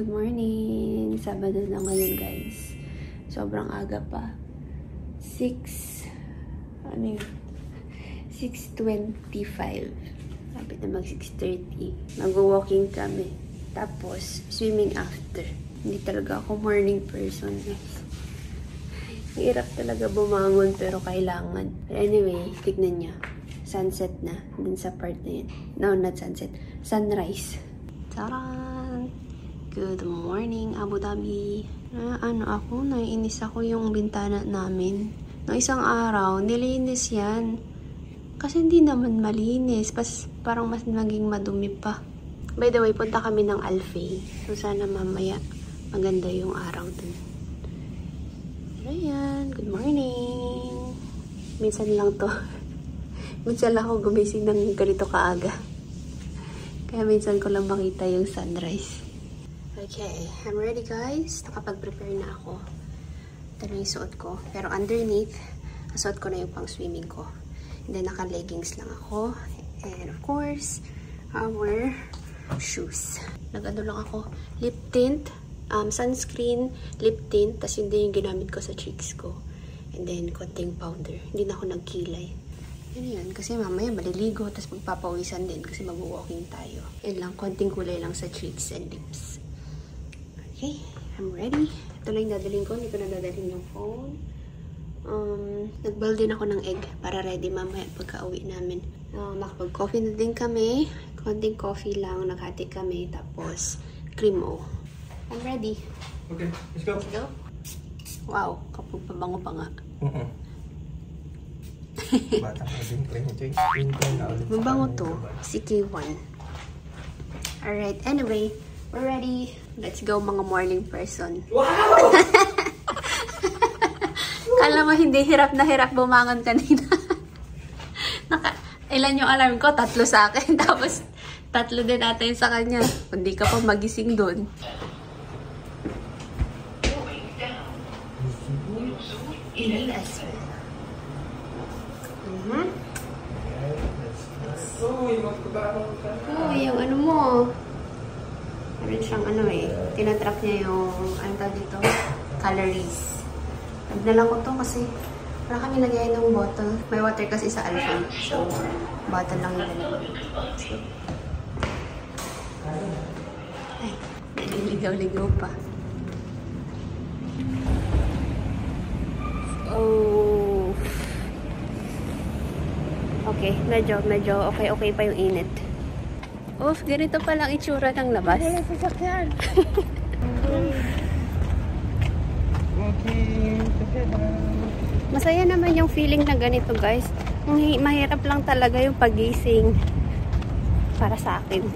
Good morning! Sabado na ngayon, guys. Sobrang aga pa. 6:25. Lapit na mag 6:30. Mag-walking kami. Tapos, swimming after. Hindi talaga ako morning person, guys. Hirap talaga bumangon, pero kailangan. But anyway, tignan niya. Sunset na. Dun sa part na yun. No, not sunset. Sunrise. Taran! Good morning, Abu Dhabi. Naiinis ako yung bintana namin. No, isang araw, nilinis yan. Kasi hindi naman malinis. Parang mas naging madumi pa. By the way, punta kami ng Alfay. So, sana mamaya maganda yung araw dun. Ayan, good morning. Minsan lang to. Minsan lang ako gumising ng ganito kaaga. Kaya minsan ko lang makita yung sunrise. Okay, I'm ready, guys. Nakapag-prepare na ako. Ito na yung suot ko. Pero underneath, suot ko na yung pang swimming ko. And then, naka-leggings lang ako. And of course, our shoes. Nag-ano lang ako, lip tint, sunscreen, lip tint, tas yun din yung ginamit ko sa cheeks ko. And then, konting powder. Hindi na ako nagkilay. Yun, kasi mamaya maliligo, tas magpapawisan din kasi mag-walking tayo. Yan lang, konting kulay lang sa cheeks and lips. Okay, I'm ready. Ito lang yung dadalhin ko. Hindi ko na dadalhin yung phone. Nag-boil din ako ng egg para ready mamaya pagka-uwi namin. Makapag-coffee na din kami. Konting coffee lang. Naghati kami. Tapos, cream o. I'm ready. Okay, let's go. Let's go. Wow, kapag pabango pa nga. Bata ka din ko yung choice. Mabango to. Si K1. Alright, anyway. We're ready. Let's go, mga morning person. Wow! Kala mo hindi hirap na hirap bumangon kanina. Ilan yung alarm ko? 3 sa akin. Tapos 3 din natin sa kanya. Hindi ka pa magising doon. Oh, yung ano mo. Meron siyang tinatrack niya yung, dito, calories. Nagdala ko to kasi para kami lagay ng bottle. May water kasi sa Alfay. So, bottle lang yung dala. So, ay, naliligaw-ligaw pa. Oh. Okay, medyo okay pa yung init. Oof, ganito palang itsura ng labas. Wala sasakyan. Masaya naman yung feeling na ganito, guys. Mahirap lang talaga yung pagising para sa akin.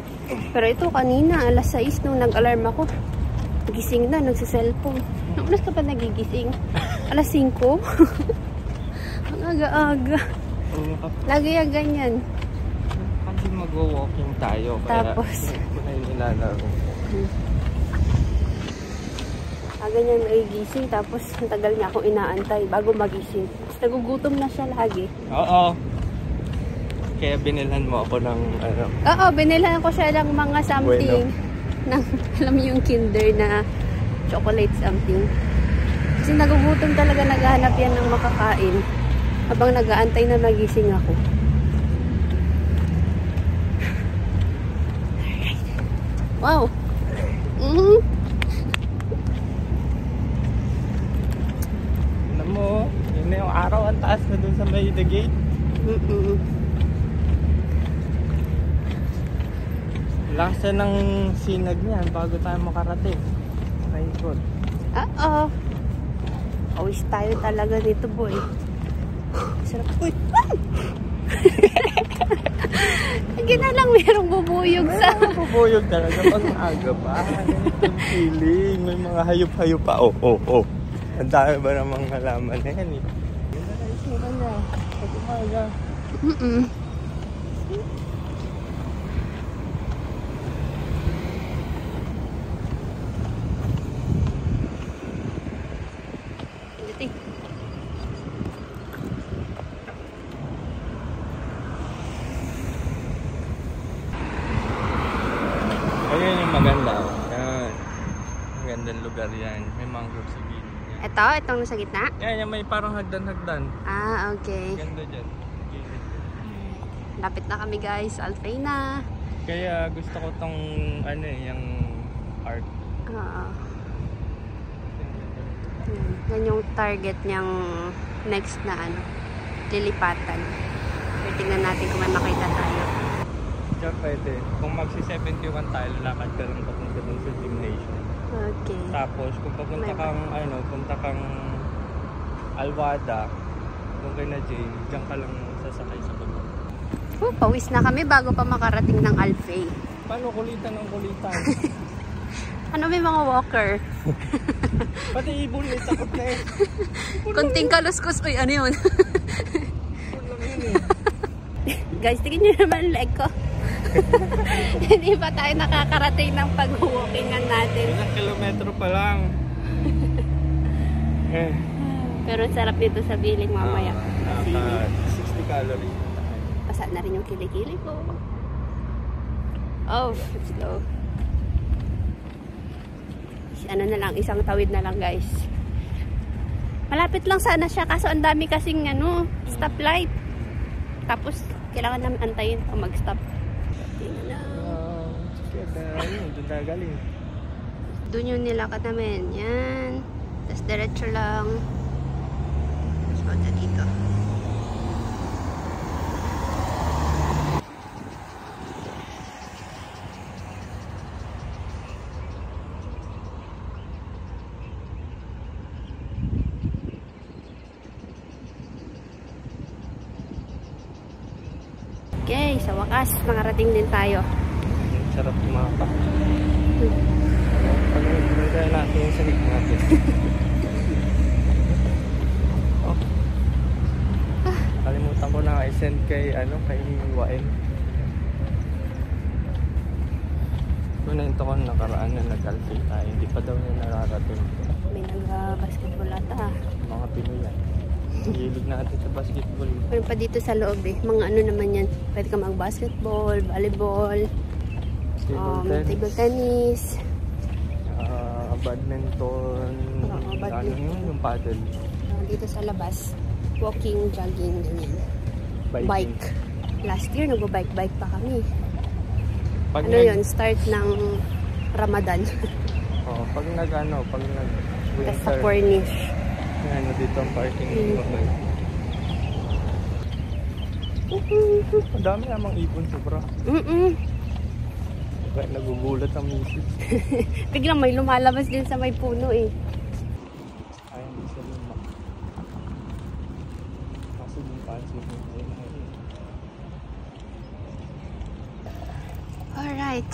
Pero ito kanina, alas 6 nung nag-alarm ako. Gising na, nagsiselfone. Anong oras ka pa nagigising? Alas 5? Ang aga-aga. Lagi yung ganyan. Kasi mag-walking tayo. Tapos, kaya nilalaro. ganyan nagigising. Tapos, ang tagal niya akong inaantay bago magising. Tapos, nagugutom na siya lagi. Oo. Kaya binilhan mo ako ng Oo, binilhan ko siya ng mga something. Ng, alam mo yung Kinder na chocolate something. Kasi nagugutom talaga, naghahanap yan ng makakain. Habang nag-aantay na nagising ako. Wow! Alam mo, yun na yung araw, ang taas na dun sa may the gate. Lakas na ng sinag niyan bago tayo makarating. Nakaikot. Oo. Always tayo talaga dito, boy. Sarap. Uy! Lagi na lang mayroong bubuyog sa... Bubuyog talaga pag maaga pa. Yung feeling. May mga hayop-hayop pa. Oh. Ang dami ba namang halaman na yan eh. Yun na lang isura niya. Pag umaga. Ayan yung maganda. Ayan. lugar yan. May mangrove sa gilid niya. Itong nasa gitna? Yan, may parang hagdan-hagdan. Ah, okay. Ganda dyan. Gilid. Lapit na kami guys, Alfay na. Kaya gusto ko tong yung art. Oo. Yan yung target niyang next na lilipatan. Pero tingnan natin kung may makita tayo. Diyan pwede. Kung magsi-71 tayo, lakad ka lang papunta dun sa gymnasium. Okay. Tapos kung papunta kang Alwada, kung kay na Jane, diyan ka lang sasakay sa baba. Pawis na kami bago pa makarating ng Alfay. Paano kulitan ng kulitan? May mga walker. Pati ibon may takot na eh. Kunting kaluskos. Uy, ano yun? Ibon lang yun eh. Guys, tingin nyo naman ang leg ko. Hindi pa tayo nakakarating ng pag-walkingan natin. Ilang kilometro pa lang. Pero sarap dito sa Biling mamaya. Kasi 60 calories. pasa na rin yung kilikili ko. Oh, slow. Ano na lang, isang tawid na lang guys. Malapit lang sana siya kaso ang dami kasing stoplight. Tapos kailangan namin antayin o mag-stop. Doon tayo galing. Doon yung nilakad namin. Yan. Tapos diretso lang. Tapos punta dito. Okay, sa wakas, nakarating din tayo. Sarap kumapa. Pag-ibig tayo natin yung sahig natin. Kalimutan ko na i-send kay Wain. Kunento ko nakaraan na nag-alfil tayo. Hindi pa daw na nararating. May nag-basketball ata. Mga Pinoy yan. Hilig natin sa basketball. Pero pa dito sa loob mga naman yan. Pwede ka mag-basketball, volleyball, table tennis, badminton, badminton. Yung paddle. Dito sa labas, walking, jogging, ganyan. Bike. Last year, nag-bike pa kami. Yun? Start ng Ramadan. Pag nag-winter. Tapos sa Cornish. Dito ang parking. Ang dami namang ibon sobra. Kaya nagugulat ang misis. Biglang may lumalabas din sa may puno eh. Ay, hindi sa luma. Kasi yung pansin mo. Alright.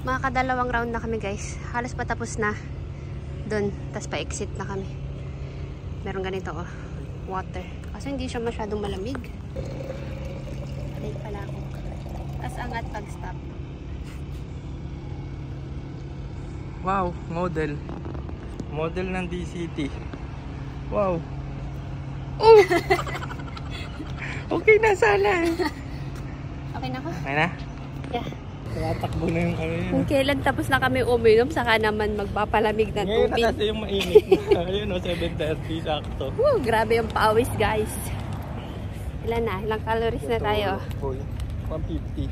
Makakadalawang round na kami guys. Halos patapos na. Doon. Tapos pa-exit na kami. Meron ganito water. Kasi hindi siya masyadong malamig. Late pala ako. Tapos angat pag-stop. Wow, model. Model ng DCT. Wow. Oh! Okay na sana. Okay na ako? Okay na? Yeah. Tatakbo na yung Kung kailan tapos na kami uminom, saka naman magpapalamig ng ngayon tubig. na kasi yung mainit na. Ayun 7:30 sakto. Woo, grabe yung pawis guys. Ilan na? Ilang calories na tayo? 150.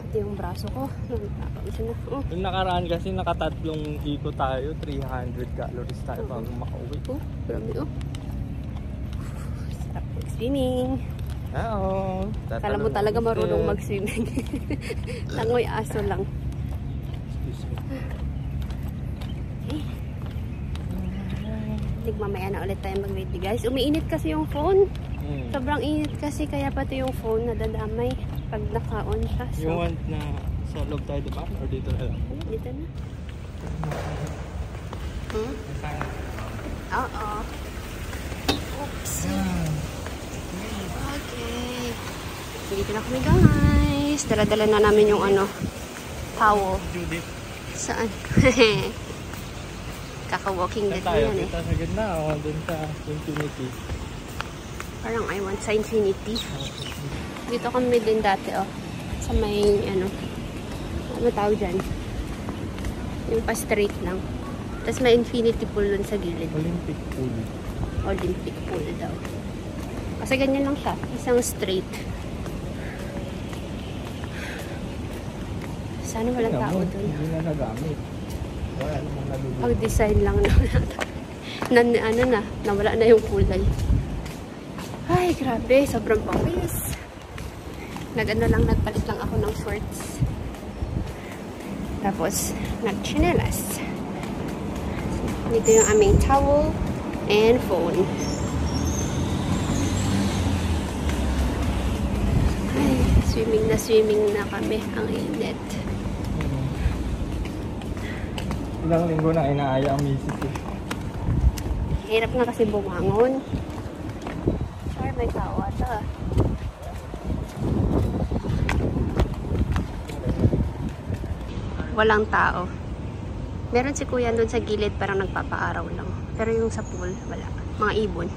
Pati yung braso ko. Isa na. Yung nakaraan kasi nakatatlong ikot tayo. 300 calories tayo bago makauwi. Grabe sarap mag-swimming. Oo. Kala mo talaga marunong mag-swimming. Langoy aso lang. Okay. Mamaya na ulit tayo mag-ready guys. Umiinit kasi yung phone. Sobrang init kasi kaya pati yung phone nadadamay pag naka-on siya. So, you want na sa loob tayo diba? Or dito na lang? Dito na. Oo. Oops. Okay. Dito na kami guys. Dala-dala na namin yung towel. Judith. Saan? Kaka-walking dead na yan eh. Dito sa gitna o dun sa Infinity. Parang I want sa Infinity. Dito kami din dati sa may ano tawag dyan? Yung pa-straight lang. Tapos may infinity pool dun sa gilid. Olympic pool. Olympic pool daw. Kasi ganyan lang siya. Isang straight. Sana walang tao dun. Hindi na nagamit. Wala namang nalulunod. Pag-design lang na. Nawala na yung kulay. Ay, grabe. Sobrang pawis. Nagpalit lang ako ng shorts. Tapos, nag-chinelas. Dito yung aming towel and phone. Ay, swimming na kami. Ang init. Ilang linggo na inaaya ang misis eh. Hirap na kasi bumangon. Sure, may tao ata. Walang tao. Meron si kuya doon sa gilid, parang nagpapaaraw lang. Pero yung sa pool, wala. Mga ibon.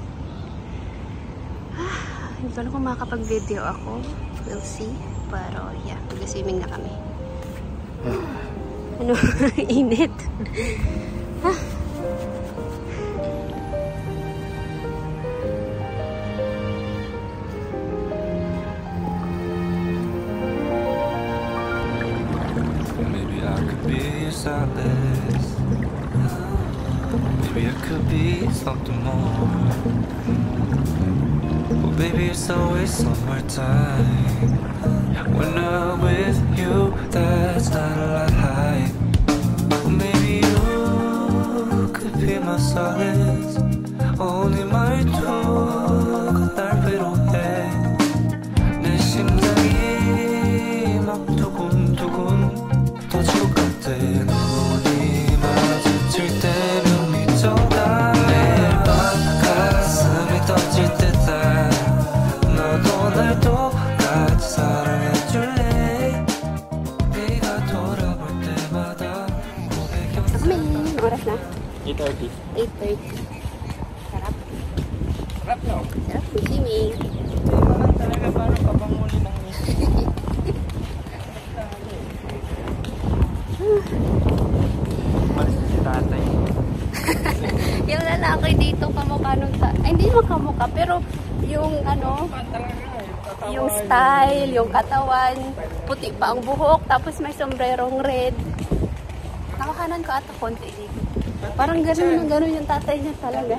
Hindi ko alam kung makakapag-video ako. We'll see. Pero yeah, mag-swimming na kami. Ano? Init. Solace. Maybe I could be something more. Well, baby, it's always summertime. When I'm with you, that's not a lie. Well, maybe you could be my solace. Only my talk, 날 위로해. 내 심장이 막 두근두근 터질 것 같아. 눈이 마주칠 때면 미쳐가. 매일 밤 가슴이 터질 때다. 너도 날 똑같이 사랑해줄래. 네가 돌아볼 때마다 고백해. Oras na? 8:30. 8:30. Sarap. Sarap no? Sarap po swimming. Hindi mo lang talaga paano kabanguli ng misis. Malis si tatay. Yung lalaki dito kamukha nung ay, hindi mo kamukha, pero yung ano, yung style, yung katawan, puti pa ang buhok, tapos may sombrerong red. Nakakanan ko ata konti dito. Parang gano'n yung tatay niya talaga.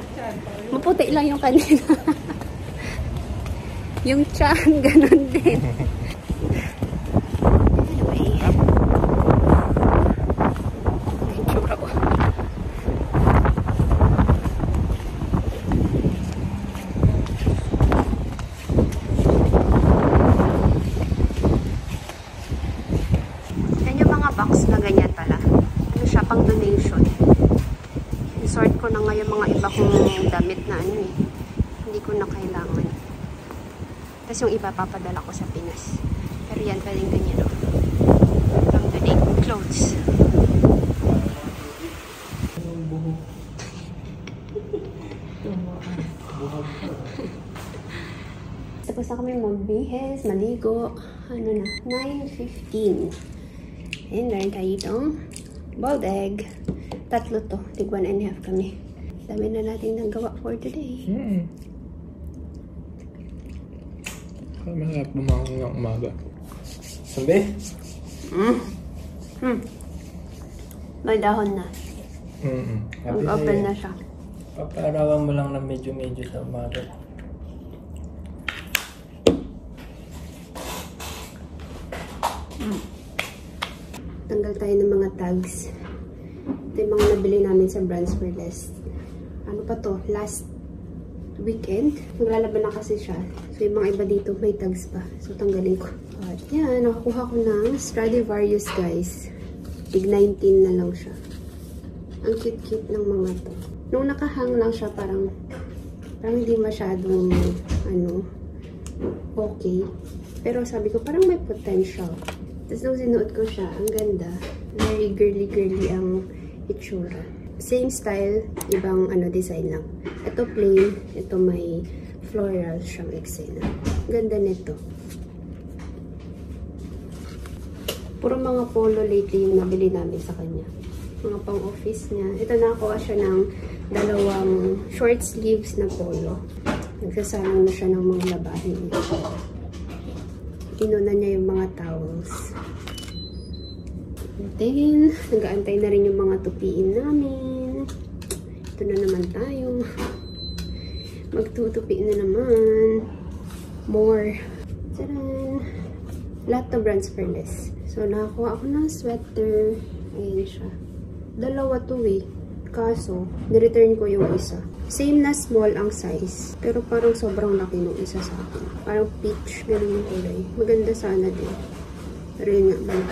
Maputi lang yung kanina. Yung tiyan, gano'n din. Box na ganyan pala. Ano siya, pang donation. I-sort ko na ngayon mga iba kong damit na ano eh. Hindi ko na kailangan. Tapos yung iba papadala ko sa Pinas. Pero yan, pwedeng ganyan o. Pang donate clothes. Tapos na kami magbihis, maligo. Ano na, 9:15. And meron tayo itong boiled egg. Tatlo to. Tig 1.5 kami. Dami na natin nagawa for today. Masarap bumangon ng umaga. Sabi? May dahon na. Mag-open na siya. Paparawan mo lang na medyo-medyo sa umaga. Tanggal tayo ng mga tags. Ito yung mga nabili namin sa Brands for Less. Ano pa to? Last weekend. Maglalaban na kasi siya. So yung mga iba dito may tags pa. So tanggalin ko. At yan, nakakuha ko ng Stradivarius guys. Tig 19 na lang siya. Ang cute-cute ng mga to. Nung nakahang lang siya parang hindi masyadong okay. Pero sabi ko parang may potential. Tapos nung sinuot ko siya, ang ganda. Very girly-girly ang itsura. Same style, ibang design lang. Ito plain, ito may floral siyang eksena. Ganda nito. Puro mga polo lately yung nabili namin sa kanya. Mga pang-office niya. Ito nakakuha siya ng dalawang short sleeves na polo. Nagsasalang na siya ng mga labahin niya. Inuna niya yung mga towels. And then, nag-aantay na rin yung mga tupiin namin. Ito na naman tayo. Magtutupi na naman. More. Tcharan! Lahat na brands for less. So, nakakuha ako ng sweater. Ayan siya. Dalawa to eh. Kaso, nireturn ko yung isa. Same na small ang size. Pero parang sobrang laki nung isa sa akin. Parang peach. Ganun yung kulay. Maganda sana din. Pero yun nga, balik.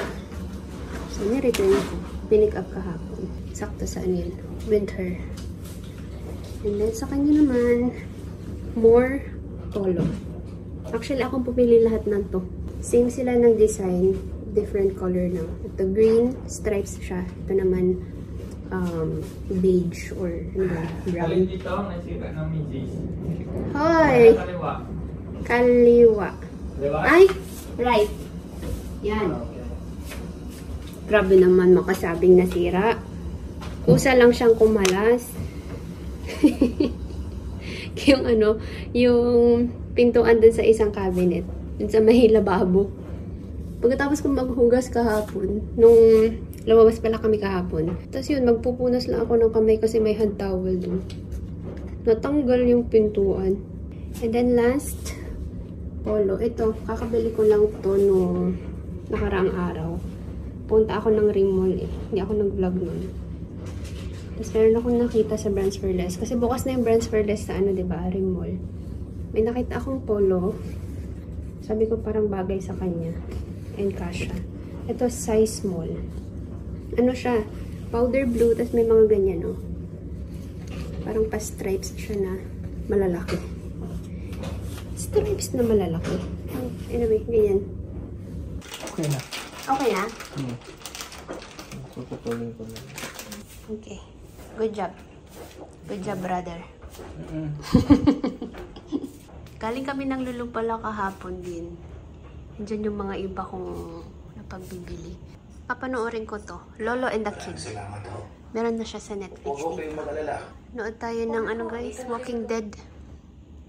So, nireturn ko. Pinick up kahapon. Sakto sa ano yun. Winter. And then, sa kanya naman, more polo. Actually, akong pumili lahat ng to. Same sila ng design. Different color na. Ito, green. Stripes siya. Ito naman, beige or ano ba? Brown. Alin dito, nasira ng midges. Hoy! Kaliwa. Kaliwa. Kaliwa? Ay! Right. Yan. Grabe naman makasabing nasira. Kusa lang siyang kumalas. Yung ano, yung pintuan dun sa isang cabinet. Dun sa may lababo. Pagkatapos kong maghugas kahapon, nung lumabas pala kami kahapon. Tapos yun, magpupunas lang ako ng kamay kasi may hand towel dun. Natanggal yung pintuan. And then last, polo. Ito, kakabili ko lang to nung nakaraang araw. Punta ako ng Ring Mall eh. Hindi ako nag-vlog nun. Tapos meron akong nakita sa Brands for Less. Kasi bukas na yung Brands for Less sa ano, diba? Ring Mall. May nakita akong polo. Sabi ko parang bagay sa kanya. And kasha. Ito size small. Ano siya? Powder blue. Tapos may mga ganyan, no? Parang pa-stripes siya na malalaki. Stripes na malalaki. Anyway, ganyan. Okay na. Okay na? Puputulin ko na. Okay. Good job. Good job, brother. Galing kami ng Lulupala kahapon din. Diyan yung mga iba kong napagbibili. Papanoorin ko to. Lolo and the Kid. Meron na siya sa Netflix dito. Nood tayo ng ano guys, Walking Dead.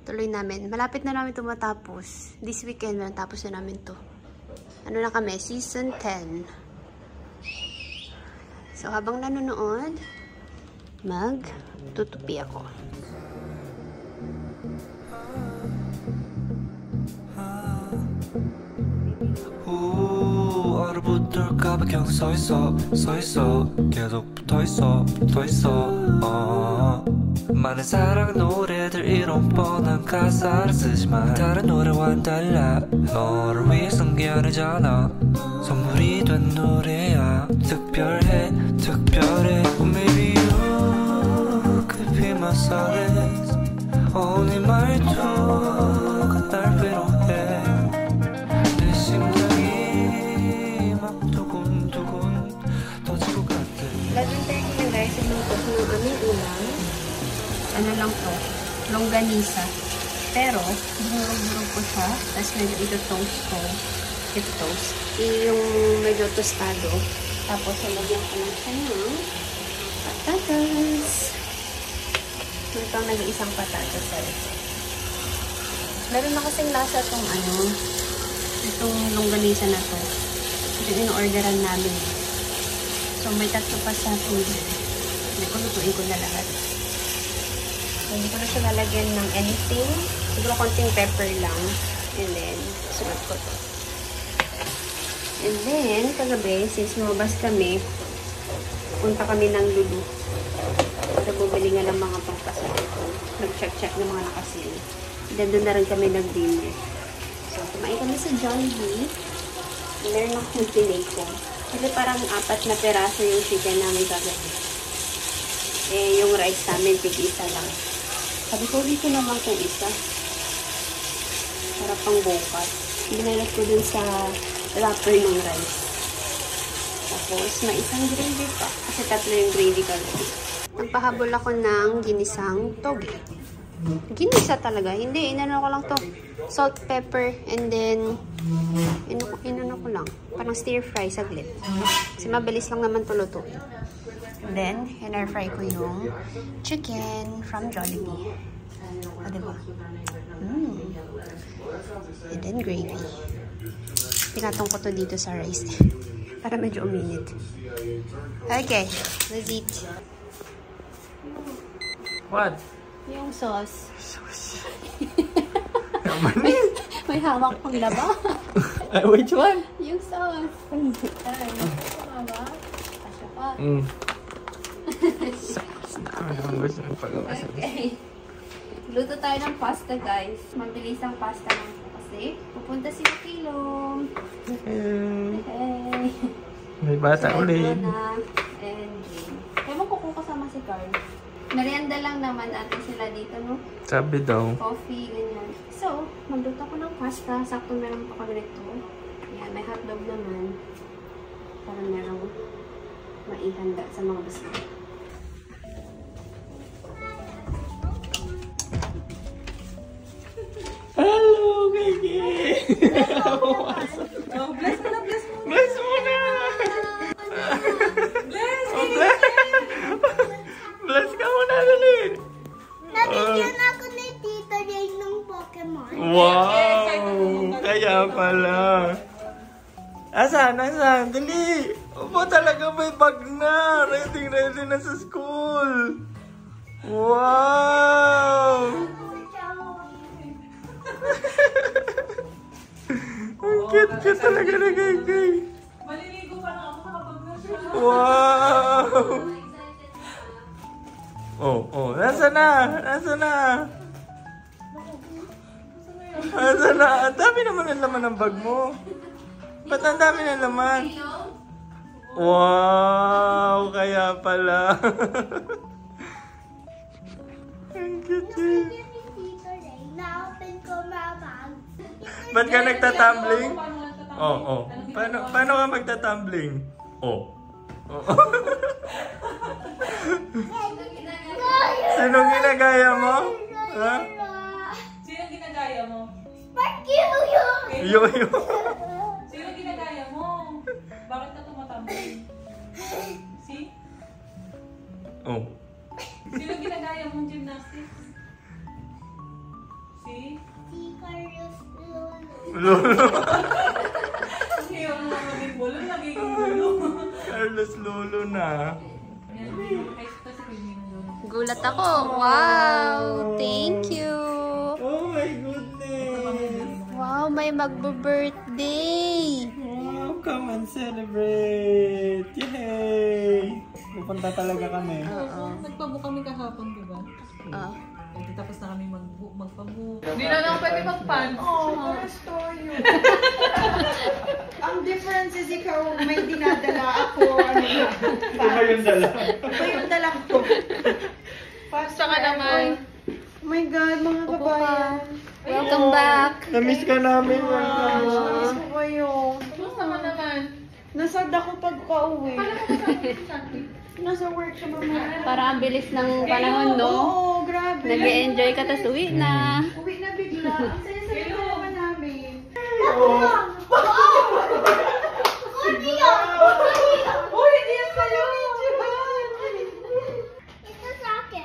Tuloy namin. Malapit na namin ito matapos. This weekend, matapos na namin to. Ano na kami? Season 10. So, habang nanonood, mag-tutupi ako. 얼어 붙을까봐 그냥 서있어 계속 붙어있어 많은 사랑 노래들 이런 뻔한 가사를 쓰지만 다른 노래와는 달라 너를 위해 쓴 게 아니잖아 선물이 된 노래야 특별해 oh, maybe you could be my solace 네 말투가 날 위로해 내 심장이 막 두근두근 터질 것 같아 11:30 na guys, sinutok ng aming ulam. Ano lang to? Longganisa. Pero, dinurog-durog ko siya. Tapos medyo ito-toast ko. Ito toast. Yung medyo tostado. Tapos, halagyan ko lang siya ng patatas. Ito ang nag-iisang patatas. Meron na kasing lasa itong ano, itong longganisa na to. Ito yung in-orderan namin. So, may tatlo pa sa food. Hindi ko lutuin ko na lahat. So, hindi ko na siya lalagyan ng anything. Siguro konting pepper lang. And then, sunod ko to. And then, kagabi, since lumabas kami, punta kami ng Lulu. So, bumili nga ng mga pangpasalito. Nag-check ng mga nakasil. Then, doon na rin kami nag-dinner. So, kumain kami sa Jollibee. Meron akong pinay ko. Kasi parang 4 na peraso yung chicken namin kagabi. Eh, yung rice namin, tig-isa lang. Sabi ko, dito naman kung isa. Para pang bukat. Binalat ko dun sa wrapper ng rice. Tapos, may isang gravy pa. Kasi 3 yung gravy kagabi. Nagpahabol ako ng ginisang toge. Ginisa talaga. Hindi, inano ko lang to. Salt, pepper, and then inano ko lang. Parang stir fry saglit. Kasi mabilis lang naman to lutuin. Then, in-air fry ko yung chicken from Jollibee. O, diba? And then, gravy. Pinatong ko to dito sa rice. Para medyo uminit. Okay, let's eat. What? Yung sauce. Sauce. May hawak pang laba. Which one? Yung sauce. Ay, hawak. Kasya pa. Sauce na. Ang gusto ng pagawa sa Okay. Luto tayo ng pasta, guys. Mabilis ang pasta lang kasi pupunta si Kilong. Hey. May bata ulit. And ewan ko kung kasama si Carl. Merienda lang naman natin sila dito, no? Sabi daw. Coffee, ganyan. So, magluto ko ng pasta. Sakto meron pa kami nito. Yan, may hotdog naman. Para merong maihanda sa mga biscuit. Hello, Gigi! Oh, bless mo na, bless mo. Bless mo na! Bless! Bless ka muna, dali! Nabigyan ako ni Tita Ray ng Pokemon. Wow! Kaya pala. Asan? Asan? Dali! Opo, talaga may bag na! Ready na sa school! Wow! Ang cute talaga na Gigi. Maliligo pa lang ako kapag na siya. Wow! Oh, nasa na? Nasa na? Nasa na? Ang dami naman ang laman ng bag mo. Ba't ang dami ng laman? Wow! Kaya pala. Ang cute yun. Tita Ray, na-open ko mabag. Ba't ka nagtatumbling? Oh. Paano ka magtatumbling? Oh. Sinong ginagaya mo? Ha? Sino ginagaya mo? Spark Yo-Yo! Yo-yo. Sino ginagaya mo? Bakit ka tumatambling? See? Oh. Sino ginagaya mong gymnastics? See? Si Carlos Lolo. Lolo. Ngayon mo maging bulo, nagiging bulo. Carlos Lolo na. Yan, kahit ito si Queen Lolo. Gulat ako. Wow! Thank you! Oh my goodness. Wow, may magbo-birthday! Wow, come and celebrate. Yay! Pupunta talaga kami. Nagpabook kami kahapon, diba? Oh. Tapos na kami magpabook. Hindi na lang pwede mag-pants. Oh, story. Ang difference is ikaw may dinadala ako. Iba yung dala. Iba yung dala ko. Basta ka naman. Oh my God, mga kabayan. Welcome back! Na-miss ka namin. Miss ko kayo. Basta ka naman. Nasad ako pagka-uwi. Nasa work siya mamaya. Para ang bilis ng panahon, no? Oo, grabe. Nag-e-enjoy ka, tas uwi na. Uwi na bigla. Ang saya-saya na naman namin. Uy, hindi yan kayo. Ito sa akin.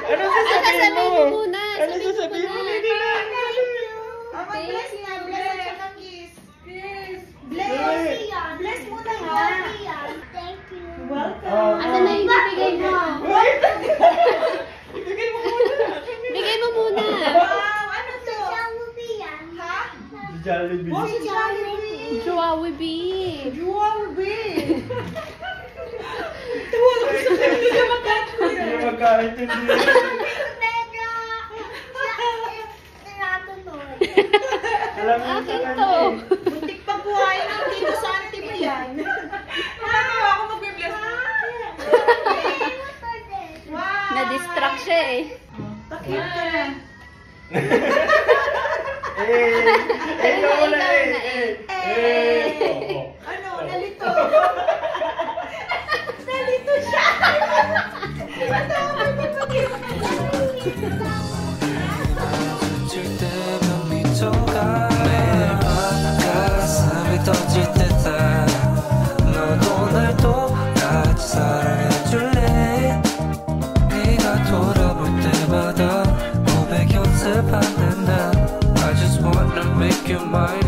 Ano sasabihin mo? muna? Ano sasabihin mo? Hindi na. Bless na. Bless at saka kiss. Bless. Bless mo na nga. Thank you. Welcome. Asa na yung bibigay mo? Ibigay mo muna. Bigay mo muna. Wow, ano to? Jollibee yan. Ha? Jollibee. Oh, si Jollibee. Jollibee. Jollibee. Tuwa ko sa kanya. Hindi na magkakaroon. Hindi magkaintindi. Pero, tinatunod. Alam mo Akin sa to. Muntik pa buhayin ang dito sa auntie mo yan. Ano ako magbe-bless? Wow. Na-distract siya eh. Takip ka na. Ikaw na Ano? Nalito. Nalito siya. 질 때면 미쳐가 매일 밤 가슴이 터질 때다 너도 날 똑같이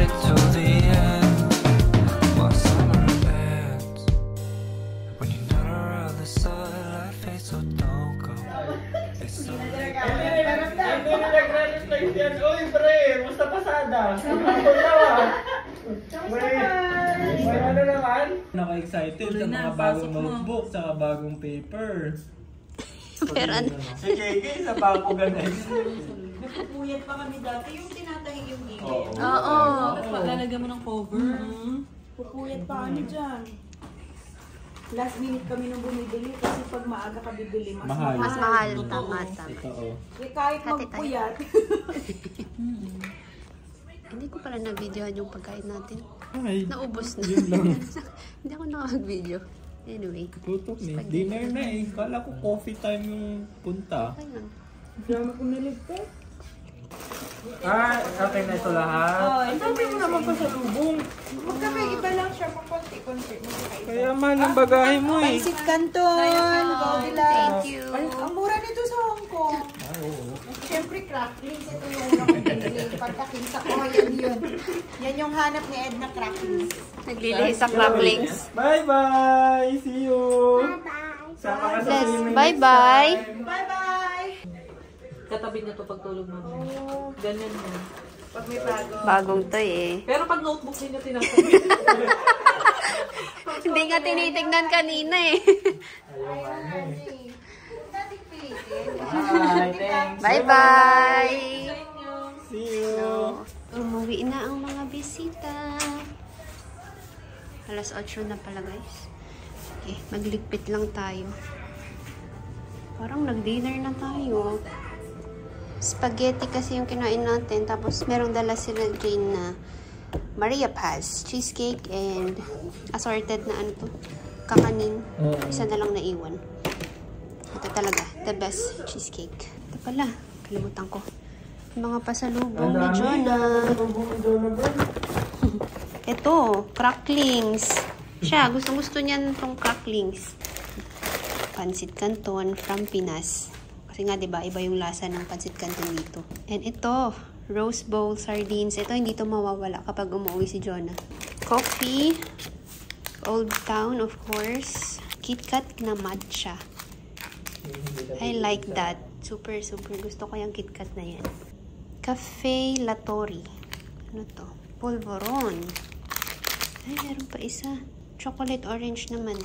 it till the end. While summer ends. When you're not around, the sunlight fades, so don't go. It's so late. Uy, pre! Musta pasada? May ano naman? Naka-excited sa mga bagong notebook, sa bagong paper. Pero ano? Si KK sa bago ganun. Nagpupuyat pa kami dati yung tinatahi yung Oo. gilid. Oo. Lalagyan mo ng cover. Pupuyat pa kami dyan. Last minute kami nung bumibili kasi pag maaga ka bibili, mas Mahal. Mas mahal. Tama, tama. Totoo. Eh, kahit Hati tayo. magpuyat. Hindi ko pala na-videohan yung pagkain natin. Ay, Naubos na. yun lang. Hindi ako nakapag-video. Anyway. Tutok eh. Dinner na eh. Kala ko coffee time yung punta. Ayun. Dami ko niligtas. Ah, okay na ito lahat. Ang dami mo naman pa sa lubong. Magkami, iba lang siya. Konti-konti. Kaya mahal ang bagahe mo eh. Pansit Canton. Thank you. Ang mura nito sa Hong Kong. Siyempre, cracklings. Ito yung unang pinili. Pagkaking sa Korean yun. Yan yung hanap ni Ed na cracklings. Naglilihi sa cracklings. Bye-bye! See you! Bye-bye. Sama ka sa Bless. swimming Bye-bye. Bye-bye! Katabi na to pagtulog mo. Ganyan yan. Pag may bago. Bagong to eh. Pero pag notebook din niya tinatabi. Hindi nga tinitignan kanina eh. Bye! Thanks! Bye-bye! See you! Umuwi na ang mga bisita. Alas 8 na pala guys. Okay, magligpit lang tayo. Parang nag-dinner na tayo. Spaghetti kasi yung kinain natin. Tapos merong dala sila Jane na Maria Paz, cheesecake, and assorted na ano to, kakanin. Isa na lang naiwan. Ito talaga, the best cheesecake. Ito pala, kalimutan ko. Yung mga pasalubong ni Jonah. Ito, cracklings. Siya, gustong-gusto niya itong cracklings. Pansit Canton from Pinas. Kasi nga, diba, iba yung lasa ng Pansit Canton dito. And ito, Rose Bowl sardines. Ito, hindi to mawawala kapag umuwi si Jonah. Coffee. Old Town, of course. KitKat na matcha. I like that. Super, super. Gusto ko yung KitKat na yan. Cafe Latori. Ano to? Polvoron. Ay, meron pa isa. Chocolate orange naman.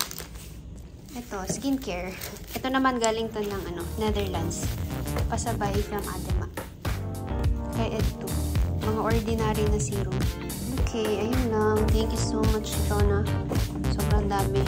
Ito, skincare. Ito naman galing to ng Netherlands. Pasabay from Adema. Kaya ito, mga ordinary na serum. Okay, ayun lang. Thank you so much, Jonah. Sobrang dami.